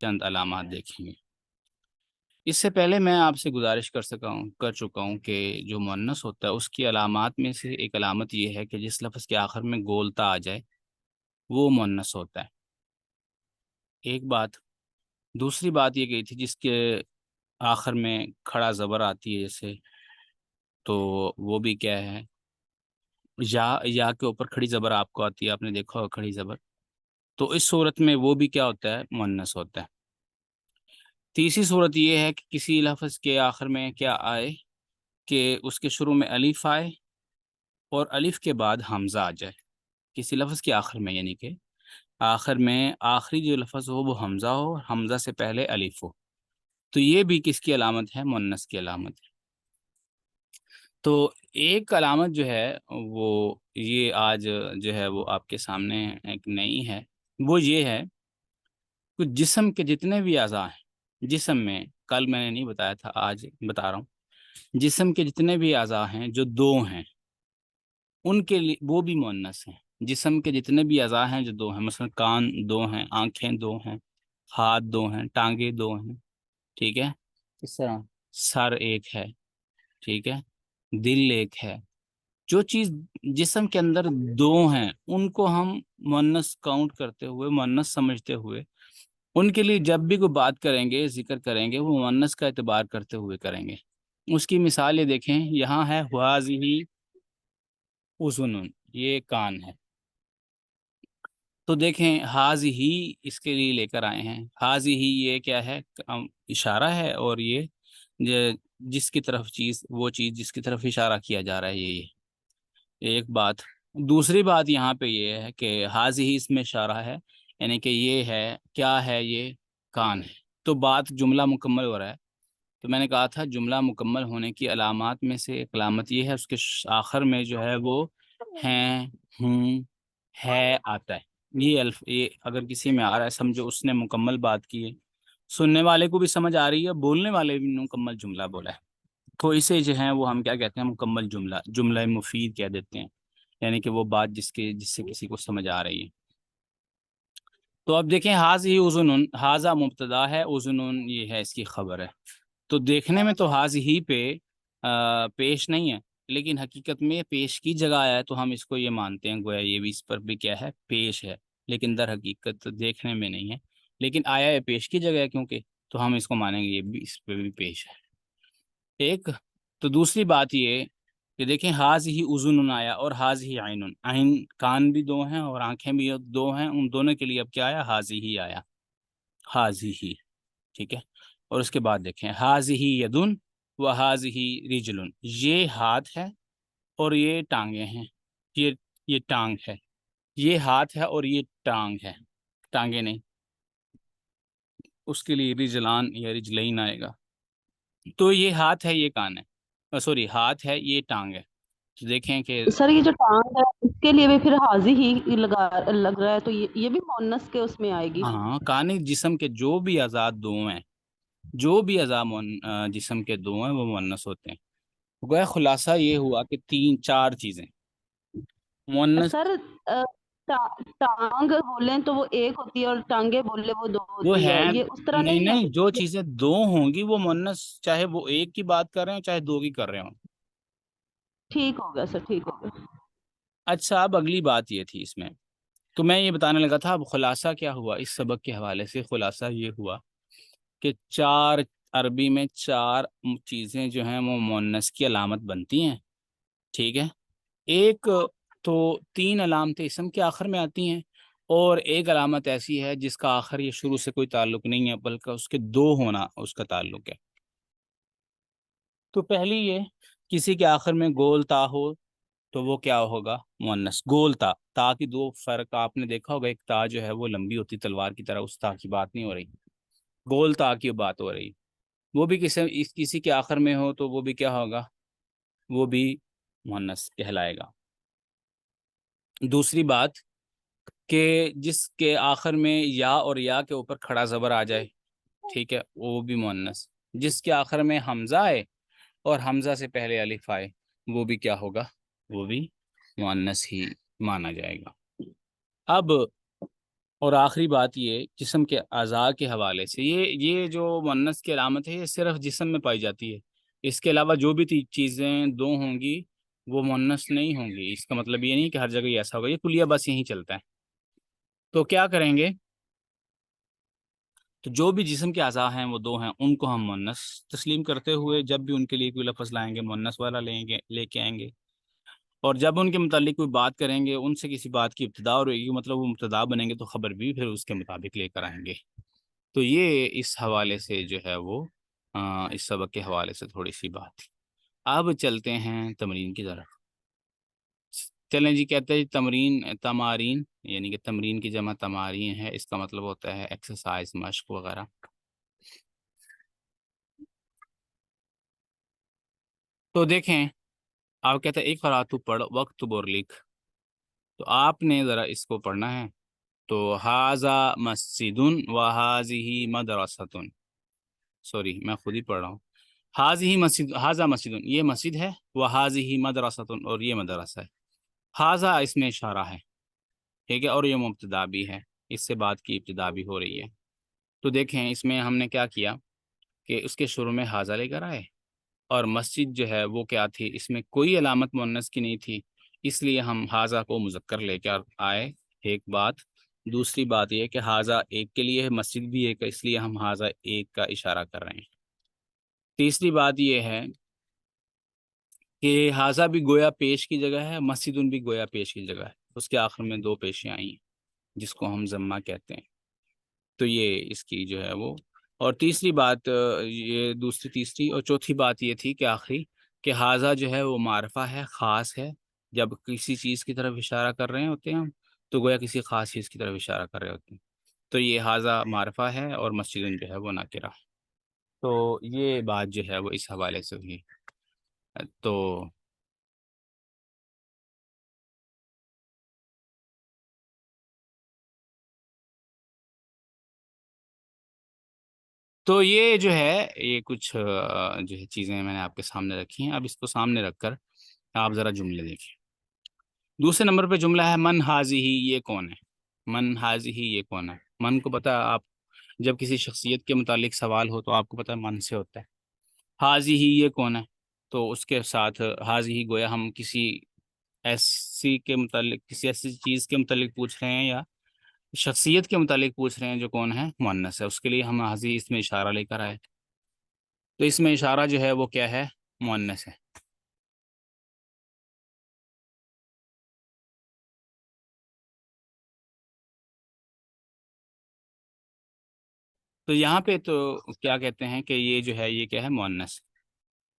چند علامات دیکھیں گے۔ اس سے پہلے میں آپ سے گزارش کر چکا ہوں کہ جو مؤنث ہوتا ہے اس کی علامات میں سے ایک علامت یہ ہے کہ جس لفظ کے آخر میں گولتا آ جائے وہ مؤنث ہوتا ہے، ایک بات۔ دوسری بات یہ کہی تھی جس کے آخر میں کھڑا زبر آتی ہے جیسے، تو وہ بھی کیا ہے، یا کے اوپر کھڑی زبر آپ کو آتی ہے، آپ نے دیکھا ہوگا کھڑی زبر، تو اس صورت میں وہ بھی کیا ہوتا ہے، مؤنث ہوتا ہے۔ تیسری صورت یہ ہے کہ کسی لفظ کے آخر میں کیا آئے کہ اس کے شروع میں الف آئے اور الف کے بعد حمزہ آ جائے کسی لفظ کے آخر میں، یعنی کہ آخر میں آخری جو لفظ ہو وہ حمزہ ہو اور حمزہ سے پہلے الف ہو، تو یہ بھی کس کی علامت ہے، مؤنث کی علامت ہے۔ تو ایک علامت جو ہے وہ یہ آج جو ہے وہ آپ کے سامنے ایک نئی ہے، وہ یہ ہے کہ جسم کے جتنے بھی اعضاء ہیں، جسم میں کل میں نے نہیں بتایا تھا، آج بتا رہا ہوں، جسم کے جتنے بھی اعضاء ہیں جو دو ہیں ان کے لیے وہ بھی مؤنث ہیں۔ جسم کے جتنے بھی اعضاء ہیں جو دو ہیں، مثلا کان دو ہیں، آنکھیں دو ہیں، ہاتھ دو ہیں، ٹانگیں دو ہیں، ٹھیک ہے، اس طرح سر ایک ہے، ٹھیک ہے، دل ایک ہے، جو چیز جسم کے اندر دو ہیں ان کو ہم مؤنث کاؤنٹ کرتے ہوئے، مؤنث سمجھتے ہوئے ان کے لیے جب بھی کوئی بات کریں گے، ذکر کریں گے، وہ مؤنث کا اعتبار کرتے ہوئے کریں گے۔ اس کی مثال یہ دیکھیں، یہاں ہے حاذہ اذن، یہ کان ہے، تو دیکھیں حاذہ اس کے لیے لے کر آئے ہیں، حاذہ یہ کیا ہے، اشارہ ہے، اور یہ جس کی طرف وہ چیز جس کی طرف اشارہ کیا جا رہا ہے، یہ ایک بات۔ دوسری بات یہاں پہ یہ ہے کہ حاذہ اس میں اشارہ ہے، یعنی کہ یہ ہے، کیا ہے، یہ کان ہے، تو بات جملہ مکمل ہو رہا ہے۔ تو میں نے کہا تھا جملہ مکمل ہونے کی علامات میں سے ایک علامت یہ ہے اس کے آخر میں جو ہے وہ ہیں، ہوں، ہے آتا ہے۔ یہ اگر کسی میں آ رہا ہے سمجھو اس نے مکمل بات کی ہے، سننے والے کو بھی سمجھ آ رہی ہے، بولنے والے بھی مکمل جملہ بولا ہے، تو اسے جو ہے وہ ہم کیا کہتے ہیں، مکمل جملہ، جملہ مفید کہہ دیتے ہیں، یعنی کہ وہ بات جس سے کسی کو سمجھ آ رہی ہے۔ تو اب دیکھیں حاذہ اذن، حاذہ مبتدا ہے، اذن یہ ہے اس کی خبر ہے، تو دیکھنے میں تو حاذہ پہ پیش نہیں ہے، لیکن حقیقت میں پیش کی جگہ آیا ہے تو ہم اس کو یہ مانتے ہیں گویا یہ بھی اس پر بھی کیا ہے، پیش ہے، لیکن در حقیقت دیکھنے میں نہیں ہے، لیکن آیا ہے پیش کی جگہ ہے کیونکہ، تو ہم اس کو مانیں گے یہ بھی اس پہ بھی پیش ہے، ایک۔ تو دوسری بات یہ کہ دیکھیں حاذہ اذن آیا اور حاذہ عین، عین کان بھی دو ہیں اور آنکھیں بھی دو ہیں، ان دونوں کے لیے اب کیا آیا، حاذہ آیا، حاذہ، ٹھیک ہے۔ اور اس کے بعد دیکھیں حاذہ یدن و حاذہ رجل، یہ ہاتھ ہے اور یہ ٹانگیں ہیں، یہ ٹانگ ہے، یہ ہاتھ ہے اور یہ ٹانگ ہے، ٹانگیں نہیں، اس کے لیے رجلان یا رجلین آئے گا، تو یہ ہاتھ ہے، یہ کان ہے، سوری ہاتھ ہے، یہ ٹانگ ہے، تو دیکھیں کہ سر یہ جو ٹانگ ہے اس کے لیے بھی پھر حاضی ہی لگ رہا ہے، تو یہ بھی مؤنث کے اس میں آئے گی؟ ہاں، کان جسم کے جو بھی اعضاء دو ہیں، جو بھی اعضاء جسم کے دو ہیں وہ مؤنث ہوتے ہیں۔ گویا خلاصہ یہ ہوا کہ تین چار چیزیں مؤنث، سر ٹانگ بولیں تو وہ ایک ہوتی ہے اور ٹانگیں بولے وہ دو وہ ہوتی ہے، ہیں، یہ اس طرح نہیں نہیں نہیں، جو ہے؟ چیزیں دو ہوں گی وہ مؤنث، چاہے وہ ایک کی بات کر رہے ہوں چاہے دو کی کر رہے ہوں۔ ٹھیک ہو گیا سر، ٹھیک ہو گیا۔ اچھا، اب اگلی بات یہ تھی اس میں، تو میں یہ بتانے لگا تھا اب خلاصہ کیا ہوا اس سبق کے حوالے سے، خلاصہ یہ ہوا کہ عربی میں چار چیزیں جو ہیں وہ مؤنث کی علامت بنتی ہیں، ٹھیک ہے۔ ایک تو تین علامتیں اسم کے آخر میں آتی ہیں، اور ایک علامت ایسی ہے جس کا آخر یہ شروع سے کوئی تعلق نہیں ہے بلکہ اس کے دو ہونا اس کا تعلق ہے۔ تو پہلی یہ، کسی کے آخر میں گول تا ہو تو وہ کیا ہوگا، مؤنث، گول تا، تا کی دو فرق آپ نے دیکھا ہوگا، ایک تا جو ہے وہ لمبی ہوتی تلوار کی طرح، اس تا کی بات نہیں ہو رہی، گول تا کی بات ہو رہی، وہ بھی کسی کے آخر میں ہو تو وہ بھی کیا ہوگا، وہ بھی مؤنث کہلائے گا۔ دوسری بات کہ جس کے آخر میں یا اور یا کے اوپر کھڑا زبر آ جائے، ٹھیک ہے، وہ بھی مؤنث۔ جس کے آخر میں حمزہ آئے اور حمزہ سے پہلے الف آئے، وہ بھی کیا ہوگا، وہ بھی مؤنث ہی مانا جائے گا۔ اب اور آخری بات یہ جسم کے اعضاء کے حوالے سے، یہ جو مؤنث کی علامت ہے یہ صرف جسم میں پائی جاتی ہے، اس کے علاوہ جو بھی چیزیں دو ہوں گی وہ مؤنث نہیں ہوں گی۔ اس کا مطلب یہ نہیں کہ ہر جگہ یہ ایسا ہوگا، یہ کلیہ بس یہیں چلتا ہے۔ تو کیا کریں گے؟ تو جو بھی جسم کے اعضاء ہیں وہ دو ہیں، ان کو ہم مؤنث تسلیم کرتے ہوئے جب بھی ان کے لیے کوئی لفظ لائیں گے مؤنث والا لے کے آئیں گے، اور جب ان کے متعلق کوئی بات کریں گے، ان سے کسی بات کی ابتدا اور مطلب وہ مبتدا بنیں گے تو خبر بھی پھر اس کے مطابق لے کر آئیں گے۔ تو یہ اس حوالے سے جو ہے وہ اس سبق کے حوالے سے تھوڑی سی بات تھی۔ اب چلتے ہیں تمرین کی طرف۔ چلیں جی، کہتے ہیں تمرین تمارین، یعنی کہ تمرین کی جمع تمارین ہے، اس کا مطلب ہوتا ہے ایکسرسائز، مشق وغیرہ۔ تو دیکھیں، آپ کہتے ہیں ایک قرأت پڑھ وقت بور لکھ، تو آپ نے ذرا اس کو پڑھنا ہے۔ تو حاذا مسجد و حاذہ مدرسۃ، سوری میں خود ہی پڑھ رہا ہوں۔ حاذہ مسجد، حاذا مسجد یہ مسجد ہے، و حاذہ مدرسۃ اور یہ مدرسہ ہے۔ حاذا اس میں اشارہ ہے، ٹھیک ہے، اور یہ مبتدا بھی ہے، اس سے بات کی ابتدا بھی ہو رہی ہے۔ تو دیکھیں اس میں ہم نے کیا کیا کہ اس کے شروع میں حاذا لے کر آئے، اور مسجد جو ہے وہ کیا تھی، اس میں کوئی علامت مؤنث کی نہیں تھی، اس لیے ہم حاذا کو مذکر لے کر آئے، ایک بات۔ دوسری بات یہ کہ حاذا ایک کے لیے ہے، مسجد بھی ایک ہے، اس لیے ہم حاذا ایک کا اشارہ کر رہے ہیں۔ تیسری بات یہ ہے کہ حاذا بھی گویا پیش کی جگہ ہے، مسجد بھی گویا پیش کی جگہ ہے، اس کے آخر میں دو پیشیں آئی ہیں جس کو ہم ضمہ کہتے ہیں۔ تو یہ اس کی جو ہے وہ، اور تیسری بات یہ تیسری اور چوتھی بات یہ تھی کہ آخری کہ حاذا جو ہے وہ معرفہ ہے، خاص ہے، جب کسی چیز کی طرف اشارہ کر رہے ہوتے ہیں ہم تو گویا کسی خاص چیز کی طرف اشارہ کر رہے ہوتے ہیں۔ تو یہ حاذا معرفہ ہے اور مسجد جو ہے وہ نکرہ۔ تو یہ بات جو ہے وہ اس حوالے سے ہوئی۔ تو یہ جو ہے یہ کچھ جو ہے چیزیں میں نے آپ کے سامنے رکھی ہیں، اب اس کو سامنے رکھ کر آپ ذرا جملے دیکھیں۔ دوسرے نمبر پہ جملہ ہے من حاذہ، یہ کون ہے؟ من حاذہ یہ کون ہے؟ من کو پتہ ہے، آپ جب کسی شخصیت کے متعلق سوال ہو تو آپ کو پتہ ہے من سے ہوتا ہے۔ حاذہ یہ کون ہے؟ تو اس کے ساتھ حاذہ گویا ہم کسی ایسی کے متعلق، کسی ایسی چیز کے متعلق پوچھ رہے ہیں یا شخصیت کے متعلق پوچھ رہے ہیں جو کون ہے، مؤنث ہے، اس کے لیے ہم حاذہ اس میں اشارہ لے کر آئے۔ تو اس میں اشارہ جو ہے وہ کیا ہے؟ مؤنث ہے۔ تو یہاں پہ تو کیا کہتے ہیں کہ یہ جو ہے یہ کیا ہے؟ مؤنث۔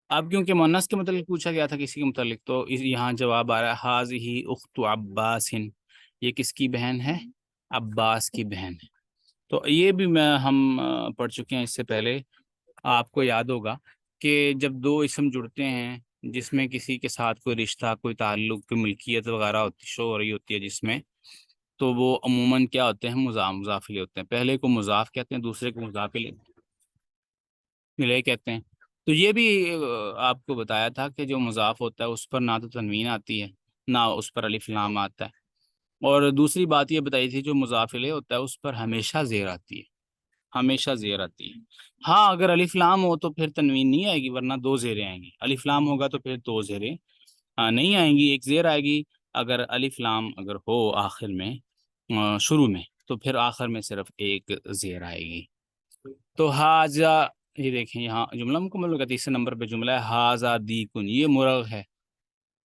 اب کیونکہ مؤنث کے متعلق پوچھا گیا تھا کسی کے متعلق، تو یہاں جواب آ رہا ہے حاذہ اخت عباس، یہ کس کی بہن ہے؟ عباس کی بہن ہے۔ تو یہ بھی ہم پڑھ چکے ہیں اس سے پہلے، آپ کو یاد ہوگا کہ جب دو اسم جڑتے ہیں جس میں کسی کے ساتھ کوئی رشتہ، کوئی تعلق، کوئی ملکیت وغیرہ ہوتی شو ہو رہی ہوتی ہے جس میں، تو وہ عموماً کیا ہوتے ہیں؟ مضاف الیہ ہوتے ہیں۔ پہلے کو مضاف کہتے ہیں، دوسرے کو مضاف الیہ کہتے ہیں۔ تو یہ بھی آپ کو بتایا تھا کہ جو مضاف ہوتا ہے اس پر نہ تو تنوین آتی ہے نہ اس پر الف لام آتا ہے، اور دوسری بات یہ بتائی تھی جو مضاف الیہ ہوتا ہے اس پر ہمیشہ زیر آتی ہے، ہمیشہ زیر آتی ہے۔ ہاں اگر الف لام ہو تو پھر تنوین نہیں آئے گی، ورنہ دو زیریں آئیں گی۔ الف لام ہوگا تو پھر دو زیریں نہیں آئیں گی، ایک زیر آئے گی۔ اگر الف لام اگر ہو آخر میں شروع میں تو پھر آخر میں صرف ایک زیر آئے گی۔ تو حاذا، یہ دیکھیں یہاں جملہ مکمل ہوگا، تیسرے نمبر پہ جملہ ہے حاذا دیکن، یہ مرغ ہے۔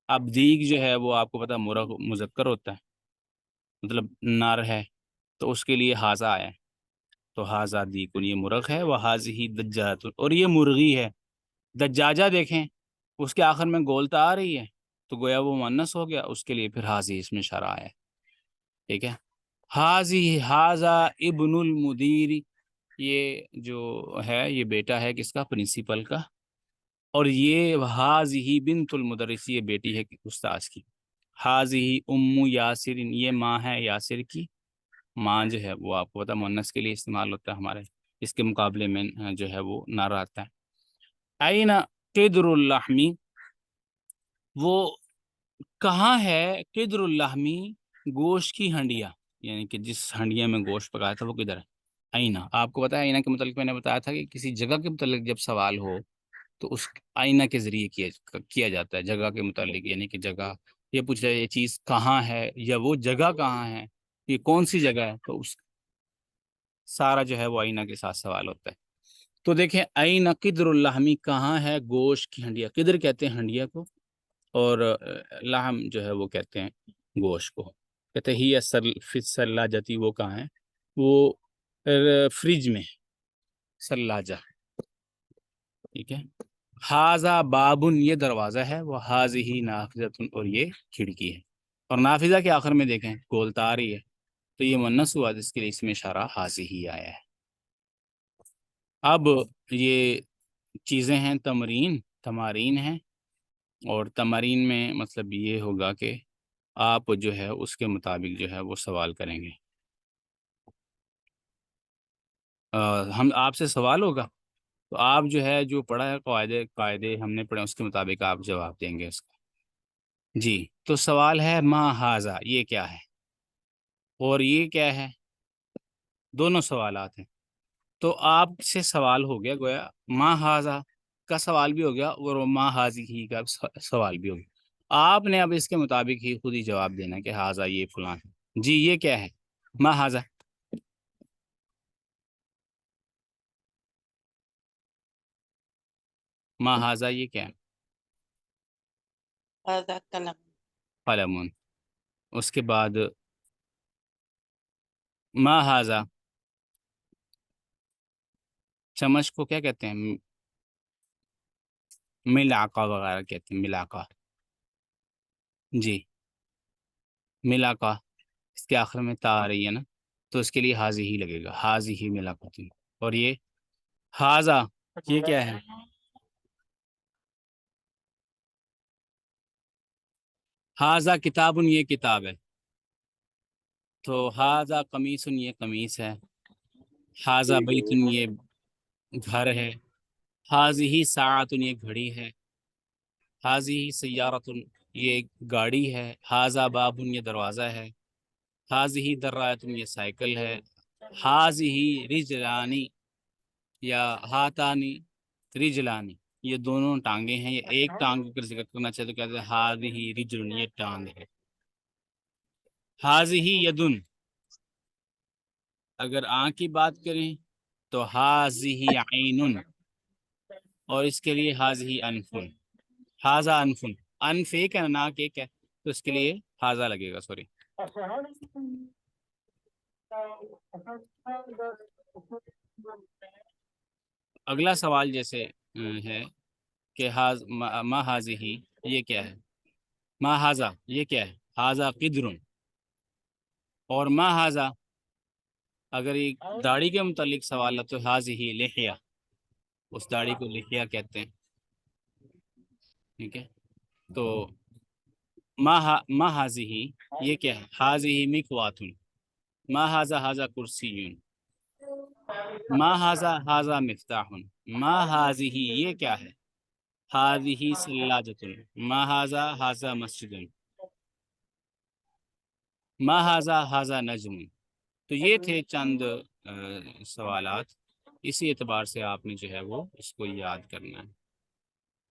اب دیگ جو ہے وہ آپ کو پتا مرغ مذکر ہوتا ہے، مطلب نر ہے، تو اس کے لیے حاذا آیا ہے۔ تو حاذا دیکن یہ مرغ ہے، وہ حاذہ دجاجۃ اور یہ مرغی ہے۔ دجاجہ دیکھیں اس کے آخر میں گولتا آ رہی ہے تو گویا وہ مؤنث ہو گیا، اس کے لیے پھر حاذہ اس میں اشارہ آیا ہے، ٹھیک ہے۔ حاذا ابن المدیر، یہ جو ہے یہ بیٹا ہے کس کا؟ پرنسپل کا۔ اور یہ حاذہ بنت المدرس، یہ بیٹی ہے استاذ کی۔ حاذہ ام یاسر، یہ ماں ہے یاسر کی۔ ماں جو ہے وہ آپ کو پتا مؤنث کے لیے استعمال ہوتا ہے ہمارے، اس کے مقابلے میں جو ہے وہ نر آتا ہے۔ این قدر اللحمی، وہ کہاں ہے؟ قدر اللحمی گوشت کی ہنڈیا، یعنی کہ جس ہنڈیا میں گوشت پکایا تھا وہ کدھر ہے؟ آئینہ. آپ کو پتا ہے آئینہ کے متعلق میں نے بتایا تھا کہ کسی جگہ کے متعلق جب سوال ہو تو اس آئینہ کے ذریعے کیا جاتا ہے جگہ کے متعلق. یعنی کہ جگہ یہ پوچھ رہا ہے یہ چیز کہاں ہے یا وہ جگہ کہاں ہے، یہ کون سی جگہ ہے، تو اس سارا جو ہے وہ آئینہ کے ساتھ سوال ہوتا ہے. تو دیکھیں آئینہ قدر اللحمی، کہاں ہے گوشت کی ہنڈیا. قدر کہتے ہیں ہنڈیا کو، اور لحم جو ہے وہ کہتے ہیں گوشت کو. کہتے ہیں ہی فی الثلاجتی، وہ کہاں ہے، وہ فریج میں، ثلاجہ. ٹھیک ہے. حاذا بابن، یہ دروازہ ہے، وہ حاذہ نافذۃ، اور یہ کھڑکی ہے. اور نافذہ کے آخر میں دیکھیں گولتار ہی ہے، تو یہ مؤنث ہوا جس کے لیے اس میں اشارہ حاذہ آیا ہے. اب یہ چیزیں ہیں تمارین ہیں، اور تمارین میں مطلب یہ ہوگا کہ آپ جو ہے اس کے مطابق جو ہے وہ سوال کریں گے. ہم آپ سے سوال ہوگا تو آپ جو ہے جو پڑھا ہے قاعدے ہم نے پڑھے اس کے مطابق آپ جواب دیں گے اس کا. جی تو سوال ہے ما ہاذا، یہ کیا ہے، اور یہ کیا ہے، دونوں سوالات ہیں. تو آپ سے سوال ہو گیا، گویا ما ہاذا کا سوال بھی ہو گیا اور ما ہاذہ کا سوال بھی ہو گیا. آپ نے اب اس کے مطابق ہی خود ہی جواب دینا کہ ہاذا یہ فلاں ہے. جی یہ کیا ہے، ما ہاذا، ما ہاذا یہ کیا ہے، هذا قلم. قلم. اس کے بعد ما ہاذا، چمچ کو کیا کہتے ہیں، ملاقہ وغیرہ کہتے ہیں، ملاقہ. جی ملاقہ، اس کے آخر میں تا آ رہی ہے نا، تو اس کے لیے حاضی ہی لگے گا، حاضی ہی ملاقہ. اور یہ حاضا یہ کیا ہے، حاضا کتاب، یہ کتاب ہے. تو حاضا قمیص، یہ قمیص ہے. حاضا بیت، یہ گھر ہے. حاضی ساعت، یہ گھڑی ہے. حاضی سیارت، یہ گاڑی ہے. حاضا باب، یہ دروازہ ہے. حاضی درایت، یہ سائیکل ہے. حاضی رجلانی یا ہاتانی رجلانی، یہ دونوں ٹانگیں ہیں. یہ ایک ٹانگ کا ذکر کرنا چاہتے تو کہتے ہیں حاضی رجل، یہ ٹانگ ہے. حاضی یدن، اگر آنکھ کی بات کریں تو حاضی عین، اور اس کے لیے حاضی انفن. حاضا انفن، انف ایک ہے ناک ایک ہے، تو اس کے لیے حاضا لگے گا. سوری. اگلا سوال جیسے ہے کہ ما حاضی، یہ کیا ہے، ما حاضا یہ کیا ہے، حاضا قدر. اور ما حاضا اگر ایک داڑھی کے متعلق سوال ہے تو حاضی لحیہ، اس داڑھی کو لحیہ کہتے ہیں. ٹھیک ہے. تو ما حاضی یہ کیا ہے، حاضی مکوات. ما حاضا حاضا کرسی. ما حاضا حاضا مفتاح. ما حاضی یہ کیا ہے، حاضی سلاجۃ. ما حاضا حاضا مسجد. ما حاضا حاضا نجم. تو یہ تھے چند سوالات، اسی اعتبار سے آپ نے جو ہے وہ اس کو یاد کرنا ہے.